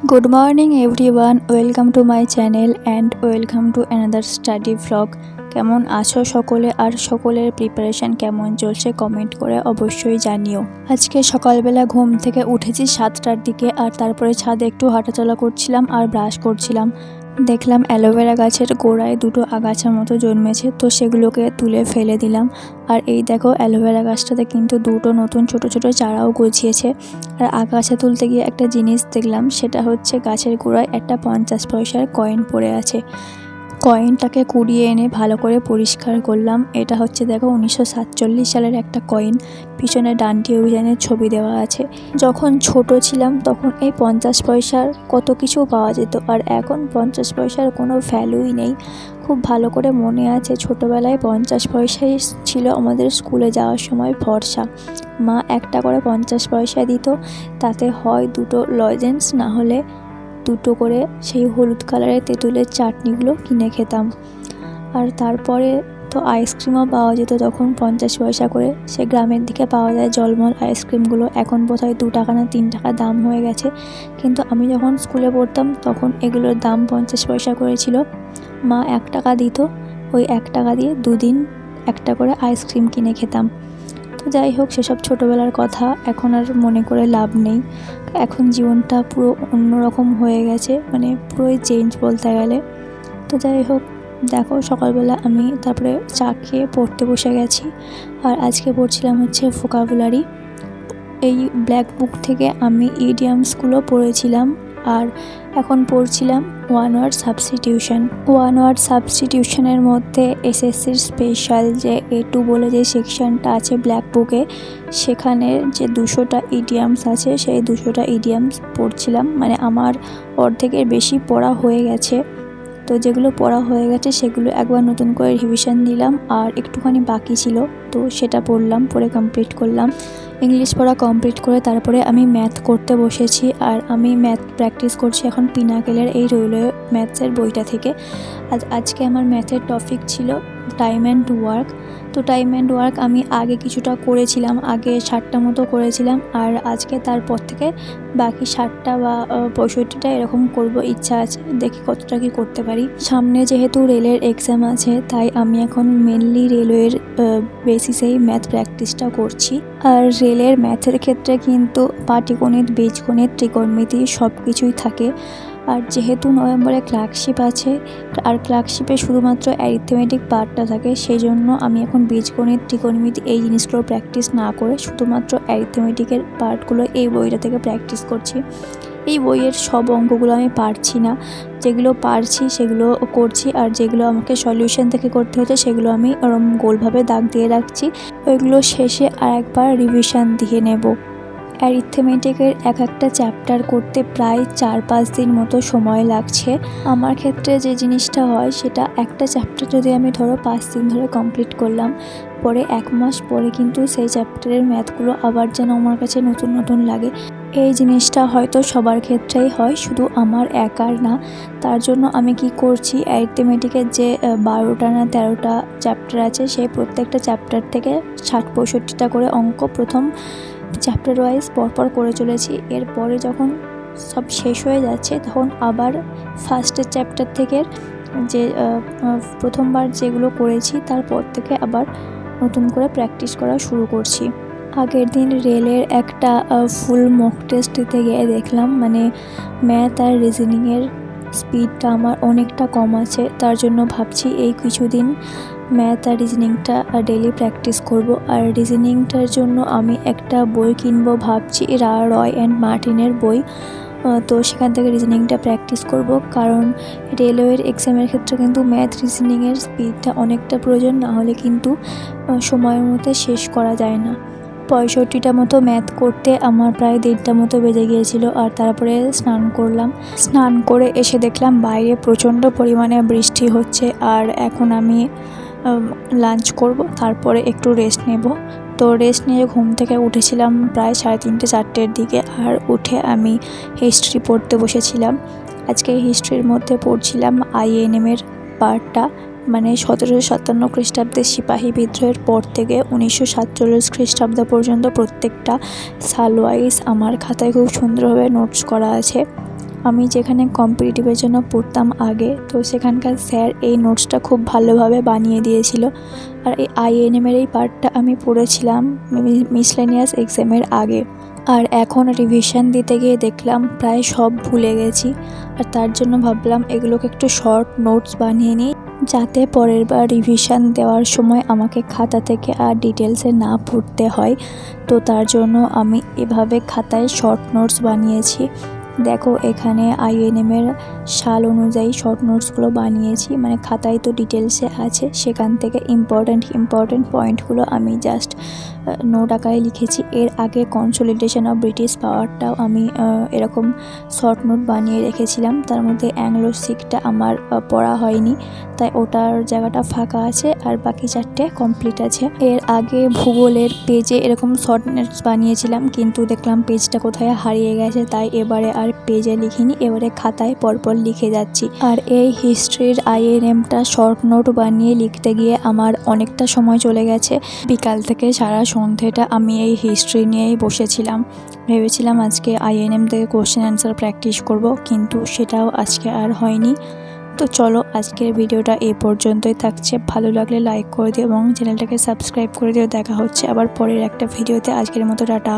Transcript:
Good morning everyone, welcome to my channel and welcome to another study vlog. কেমন আছো সকলে আর সকলের preparation কেমন চলছে কমেন্ট করে অবশ্যই জানিও। আজকে সকালবেলা ঘুম থেকে উঠেছি 7টার দিকে আর তারপরে ছাদে একটু হাঁটাচলা করছিলাম আর ব্রাশ করছিলাম। দেখলাম অ্যালোভেরা গাছের গোড়ায় দুটো আগাছার মতো জন্মেছে, তো সেগুলোকে তুলে ফেলে দিলাম। আর এই দেখো অ্যালোভেরা গাছটাতে কিন্তু দুটো নতুন ছোট ছোট চারাও গজিয়েছে। আর আগাছা তুলতে গিয়ে একটা জিনিস দেখলাম, সেটা হচ্ছে গাছের গোড়ায় একটা 50 পয়সার কয়েন পড়ে আছে। কয়েনটাকে কুড়িয়ে এনে ভালো করে পরিষ্কার করলাম। এটা হচ্ছে দেখো 1947 সালের একটা কয়েন, পিছনে ডান্ডি অভিযানের ছবি দেওয়া আছে। যখন ছোট ছিলাম তখন এই 50 পয়সার কত কিছু পাওয়া যেত, আর এখন 50 পয়সার কোনো ভ্যালুই নেই। খুব ভালো করে মনে আছে ছোটোবেলায় 50 পয়সাই ছিল আমাদের স্কুলে যাওয়ার সময় ভরসা। মা একটা করে 50 পয়সা দিত, তাতে হয় দুটো লজেন্স না হলে দুটো করে সেই হলুদ কালারের তেঁতুলের চাটনিগুলো কিনে খেতাম। আর তারপরে তো আইসক্রিমও পাওয়া যেত তখন 50 পয়সা করে। সে গ্রামের দিকে পাওয়া যায় জলমল আইসক্রিমগুলো, এখন বোধহয় 2 টাকা না 3 টাকা দাম হয়ে গেছে। কিন্তু আমি যখন স্কুলে পড়তাম তখন এগুলোর দাম 50 পয়সা করে ছিল। মা 1 টাকা দিত, ওই 1 টাকা দিয়ে দুদিন একটা করে আইসক্রিম কিনে খেতাম। তো যাই হোক, সেসব ছোটোবেলার কথা এখন আর মনে করে লাভ নেই। এখন জীবনটা পুরো অন্যরকম হয়ে গেছে, মানে পুরোই চেঞ্জ বলতে গেলে। তো যাই হোক, দেখো সকালবেলা আমি তারপরে চা খেয়ে পড়তে বসে গেছি। আর আজকে পড়ছিলাম হচ্ছে ভোকাবুলারি। এই ব্ল্যাক বুক থেকে আমি ইডিয়ামসগুলো পড়েছিলাম। আর এখন পড়ছিলাম one word substitution. One word সাবস্টিটিউশনের মধ্যে এসএসসির স্পেশাল যে A2 বলে যে সেকশনটা আছে ব্ল্যাক বুকে, সেখানে যে 200টা ইডিয়ামস আছে সেই 200টা ইডিয়ামস পড়ছিলাম। মানে আমার অর্ধেকের বেশি পড়া হয়ে গেছে। তো যেগুলো পড়া হয়ে গেছে সেগুলো একবার নতুন করে রিভিশন দিলাম, আর একটুখানি বাকি ছিল তো সেটা পড়লাম, পড়ে কমপ্লিট করলাম। ইংলিশ পড়া কমপ্লিট করে তারপরে আমি ম্যাথ করতে বসেছি। আর আমি ম্যাথ প্র্যাকটিস করছি এখন পিনাকেলের এই রেলওয়ে ম্যাথসের বইটা থেকে। আজকে আমার ম্যাথের টপিক ছিল টাইম অ্যান্ড ওয়ার্ক। তো টাইম অ্যান্ড ওয়ার্ক আমি আগে কিছুটা করেছিলাম, আগে 60টা মতো করেছিলাম। আর আজকে তারপর থেকে বাকি 60টা বা 65টা এরকম করব ইচ্ছা আছে, দেখি কতটা কি করতে পারি। সামনে যেহেতু রেলের এক্সাম আছে, তাই আমি এখন মেনলি রেলওয়ের বেসিসেই ম্যাথ প্র্যাকটিসটা করছি। আর রেলের ম্যাথের ক্ষেত্রে কিন্তু পাটিগণিত, বীজগণিত, ত্রিকোণমিতি সব কিছুই থাকে। আর যেহেতু নভেম্বরে ক্লার্কশিপ আছে, আর ক্লার্কশিপে শুধুমাত্র অ্যারিথমেটিক পার্টটা থাকে, সেই জন্য আমি এখন বীজগণিত, ত্রিকোণমিতি এই জিনিসগুলো প্র্যাকটিস না করে শুধুমাত্র অ্যারিথমেটিকের পার্টগুলো এই বইটা থেকে প্র্যাকটিস করছি। এই বইয়ের সব অঙ্কগুলো আমি পারছি না, যেগুলো পারছি সেগুলো করছি, আর যেগুলো আমাকে সলিউশন থেকে করতে হচ্ছে সেগুলো আমি ওরম গোলভাবে দাগ দিয়ে রাখছি। ওইগুলো শেষে আর একবার রিভিশন দিয়ে নেব। অ্যারিথমেটিকের এক একটা চ্যাপ্টার করতে প্রায় 4-5 দিন মতো সময় লাগছে। আমার ক্ষেত্রে যে জিনিসটা হয় সেটা, একটা চ্যাপ্টার যদি আমি ধরো 5 দিন ধরে কমপ্লিট করলাম, পরে 1 মাস পরে কিন্তু সেই চ্যাপ্টারের ম্যাথগুলো আবার যেন আমার কাছে নতুন নতুন লাগে। এই জিনিসটা হয়তো সবার ক্ষেত্রেই হয়, শুধু আমার একার না। তার জন্য আমি কি করছি, অ্যারিথমেটিকের যে 12টা না 13টা চ্যাপ্টার আছে, সেই প্রত্যেকটা চ্যাপ্টার থেকে 60-65টা করে অঙ্ক প্রথম চ্যাপ্টার ওয়াইজ পরপর করে চলেছি। এরপরে যখন সব শেষ হয়ে যাচ্ছে তখন আবার ফার্স্টের চ্যাপ্টার থেকে যে প্রথমবার যেগুলো করেছি তারপর থেকে আবার নতুন করে প্র্যাকটিস করা শুরু করছি। আগের দিন রেলের একটা ফুল মক টেস্ট দিতে গিয়ে দেখলাম, মানে ম্যাথ আর রিজনিংয়ের স্পিডটা আমার অনেকটা কম আছে। তার জন্য ভাবছি এই কিছুদিন ম্যাথ আর রিজনিংটা ডেলি প্র্যাকটিস করব। আর রিজনিংটার জন্য আমি একটা বই কিনবো ভাবছি, রয় অ্যান্ড মার্টিনের বই। তো সেখান থেকে রিজনিংটা প্র্যাকটিস করব, কারণ রেলওয়ের এক্সামের ক্ষেত্রে কিন্তু ম্যাথ রিজনিংয়ের স্পিডটা অনেকটা প্রয়োজন, না হলে কিন্তু সময়ের মধ্যে শেষ করা যায় না। 65টা মতো ম্যাথ করতে আমার প্রায় 1.5টা মতো বেজে গিয়েছিল। আর তারপরে স্নান করলাম, স্নান করে এসে দেখলাম বাইরে প্রচণ্ড পরিমাণে বৃষ্টি হচ্ছে। আর এখন আমি লাঞ্চ করব, তারপরে একটু রেস্ট নেব। তো রেস্ট নিয়ে ঘুম থেকে উঠেছিলাম প্রায় 3:30-4টের দিকে। আর উঠে আমি হিস্ট্রি পড়তে বসেছিলাম। আজকে হিস্ট্রির মধ্যে পড়ছিলাম INM-এর পার্টটা, মানে 1757 খ্রিস্টাব্দে সিপাহী বিদ্রোহের পর থেকে 1947 খ্রিস্টাব্দ পর্যন্ত প্রত্যেকটা সাল ওয়াইজ আমার খাতায় খুব সুন্দরভাবে নোটস করা আছে। আমি যেখানে কম্পিটিটিভের জন্য পড়তাম আগে, তো সেখানকার স্যার এই নোটসটা খুব ভালোভাবে বানিয়ে দিয়েছিল। আর এই আইএনএমের এই পার্টটা আমি পড়েছিলাম মিসলেনিয়াস এক্সামের আগে। আর এখন রিভিশন দিতে গিয়ে দেখলাম প্রায় সব ভুলে গেছি। আর তার জন্য ভাবলাম এগুলোকে একটু শর্ট নোটস বানিয়ে নিই, যাতে পরের বার রিভিশন দেওয়ার সময় আমাকে খাতা থেকে আর ডিটেলসে না পড়তে হয়। তো তার জন্য আমি এভাবে খাতায় শর্ট নোটস বানিয়েছি। দেখো এখানে আইএনএমের সাল অনুযায়ী শর্ট নোটসগুলো বানিয়েছি, মানে খাতায় তো ডিটেলসে আছে, সেখান থেকে ইম্পর্টেন্ট পয়েন্টগুলো আমি জাস্ট নোট আকারে লিখেছি। এর আগে কনসলিডেশন অফ ব্রিটিশ পাওয়ারটাও আমি এরকম শর্ট নোট বানিয়ে রেখেছিলাম। তার মধ্যে অ্যাংলো শিখটা আমার পড়া হয়নি, তাই ওটার জায়গাটা ফাঁকা আছে, আর বাকি 4টে কমপ্লিট আছে। এর আগে ভূগোলের পেজে এরকম শর্ট নোটস বানিয়েছিলাম, কিন্তু দেখলাম পেজটা কোথায় হারিয়ে গেছে, তাই এবারে আর পেজে লিখিনি, এবারে খাতায় পরপর লিখে যাচ্ছি। আর এই হিস্ট্রির আইএনএমটা শর্ট নোট বানিয়ে লিখতে গিয়ে আমার অনেকটা সময় চলে গেছে। বিকাল থেকে সারা সন্ধ্যেটা আমি এই হিস্ট্রি নিয়েই বসেছিলাম। ভেবেছিলাম আজকে আইএনএম থেকে কোশ্চেন অ্যান্সার প্র্যাকটিস করব, কিন্তু সেটাও আজকে আর হয়নি। তো চলো আজকের ভিডিওটা এই পর্যন্তই থাকছে। ভালো লাগলে লাইক করে দিও এবং চ্যানেলটাকে সাবস্ক্রাইব করে দিও। দেখা হচ্ছে আবার পরের একটা ভিডিওতে। আজকের মতো টাটা।